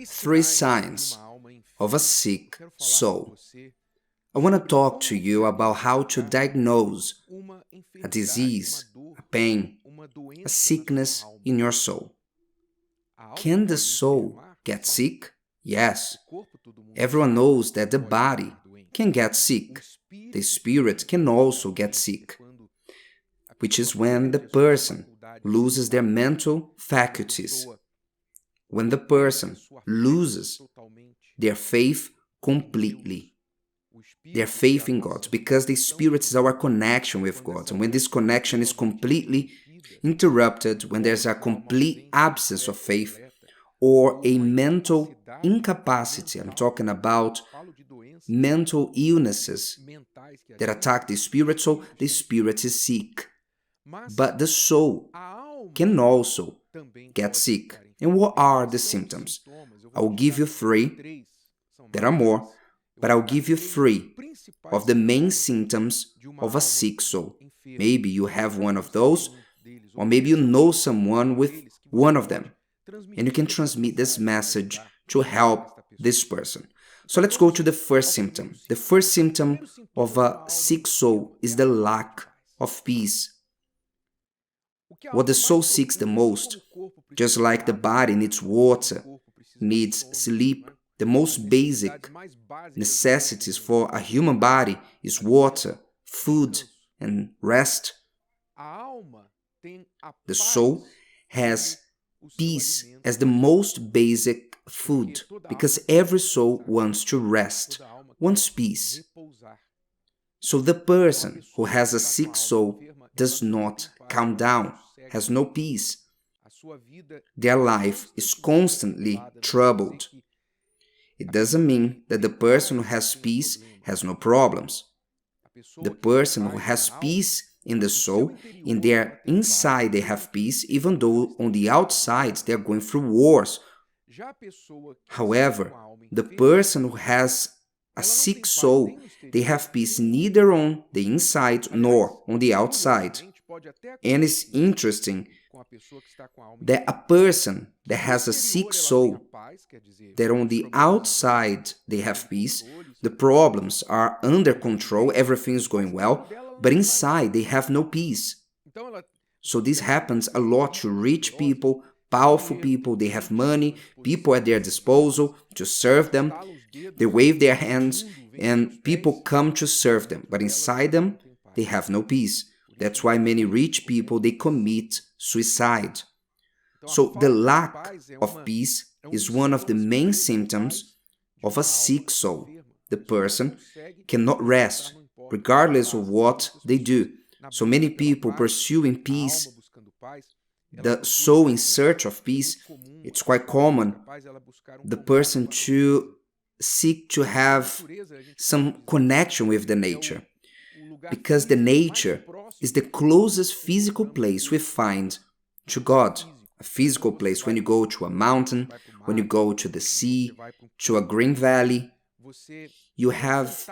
Three signs of a sick soul. I want to talk to you about how to diagnose a disease, a pain, a sickness in your soul. Can the soul get sick? Yes. Everyone knows that the body can get sick. The spirit can also get sick, which is when the person loses their mental faculties, when the person loses their faith completely, their faith in God, because the Spirit is our connection with God. And when this connection is completely interrupted, when there's a complete absence of faith or a mental incapacity, I'm talking about mental illnesses that attack the spirit, so the spirit is sick. But the soul can also get sick. And what are the symptoms? I will give you three. There are more, but I'll give you three of the main symptoms of a sick soul. Maybe you have one of those, or maybe you know someone with one of them, and you can transmit this message to help this person. So let's go to the first symptom. The first symptom of a sick soul is the lack of peace. What the soul seeks the most, just like the body needs water, needs sleep, the most basic necessities for a human body is water, food, and rest. The soul has peace as the most basic food, because every soul wants to rest, wants peace. So the person who has a sick soul does not calm down, has no peace. Their life is constantly troubled. It doesn't mean that the person who has peace has no problems. The person who has peace in the soul, in their inside they have peace, even though on the outside they are going through wars. However, the person who has a sick soul, they have peace neither on the inside nor on the outside. And it's interesting that a person that has a sick soul, that on the outside they have peace, the problems are under control, everything is going well, but inside they have no peace. So this happens a lot to rich people, powerful people, they have money, people at their disposal to serve them, they wave their hands and people come to serve them, but inside them they have no peace. That's why many rich people, they commit suicide. So the lack of peace is one of the main symptoms of a sick soul. The person cannot rest, regardless of what they do. So many people pursuing peace, the soul in search of peace, it's quite common the person to seek to have some connection with the nature, because the nature is the closest physical place we find to God. A physical place when you go to a mountain, when you go to the sea, to a green valley, you have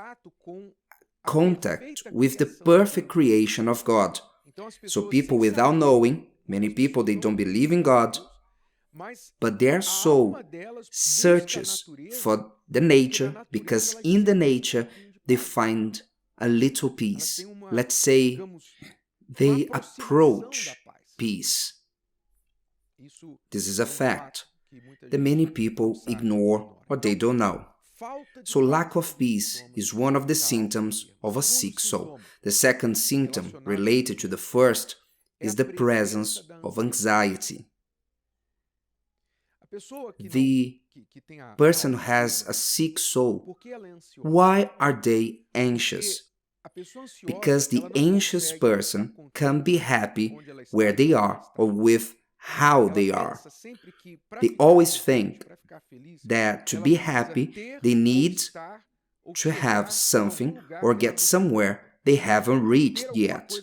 contact with the perfect creation of God. So people without knowing, many people, they don't believe in God, but their soul searches for the nature, because in the nature they find a little peace. Let's say they approach peace. This is a fact that many people ignore or they don't know. So lack of peace is one of the symptoms of a sick soul. The second symptom related to the first is the presence of anxiety. The person who has a sick soul, why are they anxious? Because the anxious person can be happy where they are or with how they are. They always think that to be happy, they need to have something or get somewhere they haven't reached yet,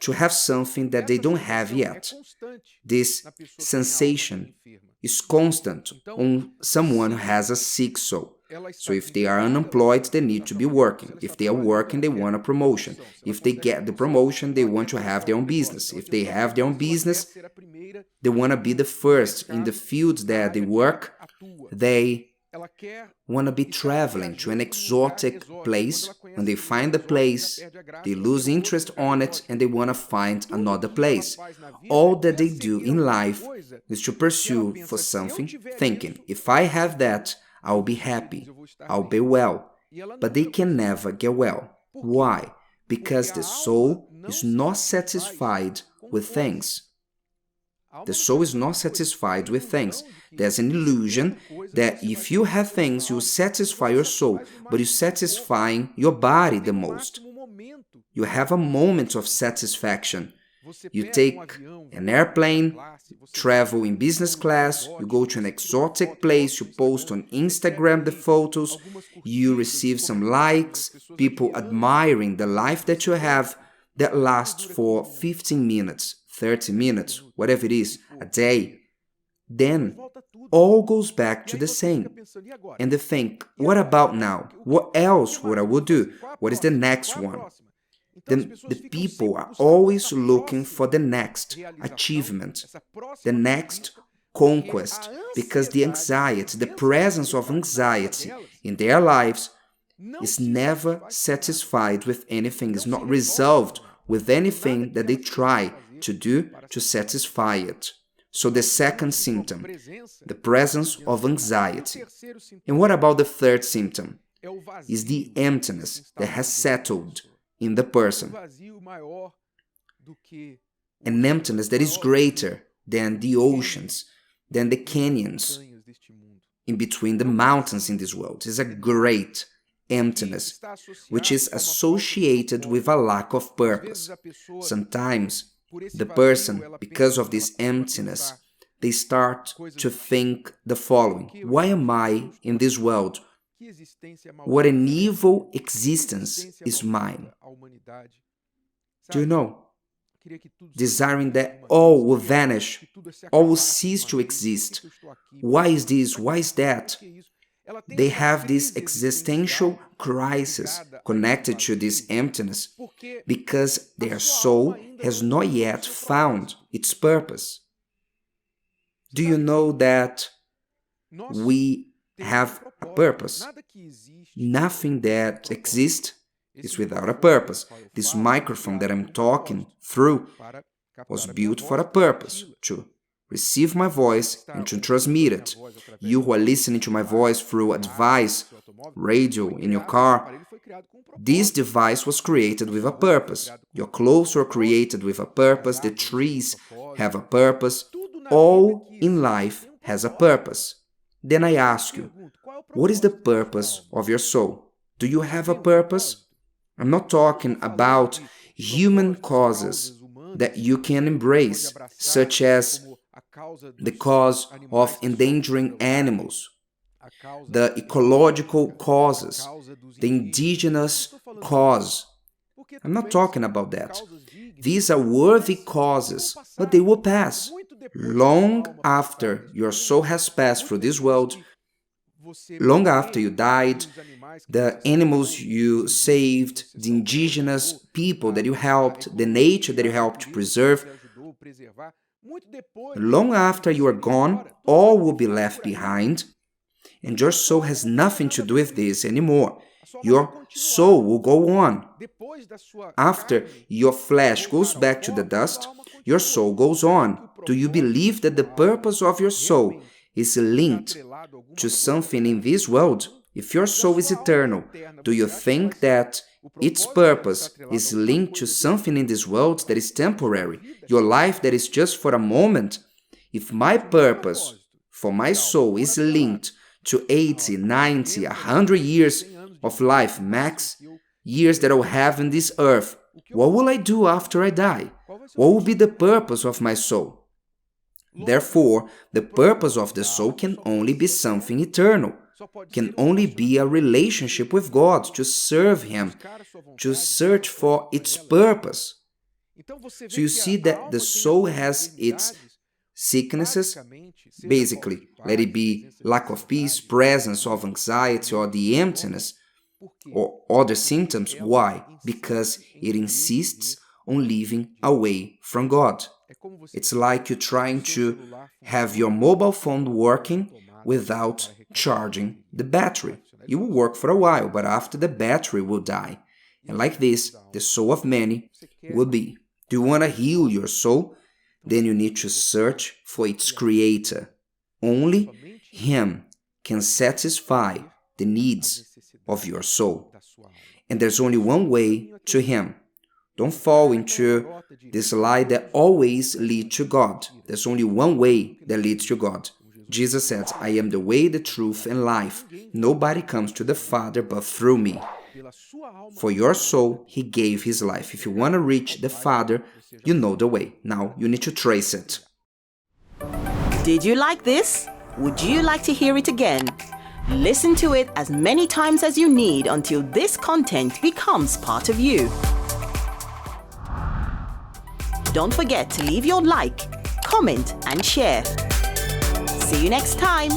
to have something that they don't have yet. This sensation is constant on someone who has a sick soul. So if they are unemployed, they need to be working. If they are working, they want a promotion. If they get the promotion, they want to have their own business. If they have their own business, they want to be the first in the field that they work, They want to be traveling to an exotic place. When they find the place, they lose interest on it and they want to find another place. All that they do in life is to pursue for something, thinking, if I have that, I'll be happy, I'll be well. But they can never get well. Why? Because the soul is not satisfied with things. The soul is not satisfied with things. There's an illusion that if you have things, you satisfy your soul, but you're satisfying your body the most. You have a moment of satisfaction. You take an airplane, travel in business class, you go to an exotic place, you post on Instagram the photos, you receive some likes, people admiring the life that you have that lasts for 15 minutes. 30 minutes, whatever it is, a day, then all goes back to the same. And they think, what about now? What else would I would do? What is the next one? Then the people are always looking for the next achievement, the next conquest, because the anxiety, the presence of anxiety in their lives is never satisfied with anything, is not resolved with anything that they try to do to satisfy it. So the second symptom, the presence of anxiety. And what about the third symptom? Is the emptiness that has settled in the person. An emptiness that is greater than the oceans, than the canyons in between the mountains in this world. It's a great emptiness, which is associated with a lack of purpose. Sometimes the person, because of this emptiness, they start to think the following: why am I in this world? What an evil existence is mine. Do you know? Desiring that all will vanish, all will cease to exist. Why is this? Why is that? They have this existential crisis connected to this emptiness because their soul has not yet found its purpose. Do you know that we have a purpose? Nothing that exists is without a purpose. This microphone that I'm talking through was built for a purpose, to receive my voice and to transmit it. You who are listening to my voice through a device, radio, in your car, this device was created with a purpose. Your clothes were created with a purpose. The trees have a purpose. All in life has a purpose. Then I ask you, what is the purpose of your soul? Do you have a purpose? I'm not talking about human causes that you can embrace, such as the cause of endangering animals, the ecological causes, the indigenous cause. I'm not talking about that. These are worthy causes, but they will pass. Long after your soul has passed through this world, long after you died, the animals you saved, the indigenous people that you helped, the nature that you helped to preserve, long after you are gone, all will be left behind, and your soul has nothing to do with this anymore. Your soul will go on. After your flesh goes back to the dust, your soul goes on. Do you believe that the purpose of your soul is linked to something in this world? If your soul is eternal, do you think that its purpose is linked to something in this world that is temporary, your life that is just for a moment? If my purpose for my soul is linked to 80, 90, 100 years of life max, years that I'll have in this earth, what will I do after I die? What will be the purpose of my soul? Therefore, the purpose of the soul can only be something eternal, can only be a relationship with God, to serve Him, to search for its purpose. So you see that the soul has its sicknesses, basically, let it be lack of peace, presence of anxiety, or the emptiness, or other symptoms. Why? Because it insists on living away from God. It's like you're trying to have your mobile phone working, without charging the battery. It will work for a while, but after the battery will die. And like this, the soul of many will be. Do you want to heal your soul? Then you need to search for its creator. Only Him can satisfy the needs of your soul. And there's only one way to Him. Don't fall into this lie that always leads to God. There's only one way that leads to God. Jesus said, I am the way, the truth, and life. Nobody comes to the Father but through me. For your soul, He gave His life. If you want to reach the Father, you know the way. Now you need to trace it. Did you like this? Would you like to hear it again? Listen to it as many times as you need until this content becomes part of you. Don't forget to leave your like, comment, and share. See you next time.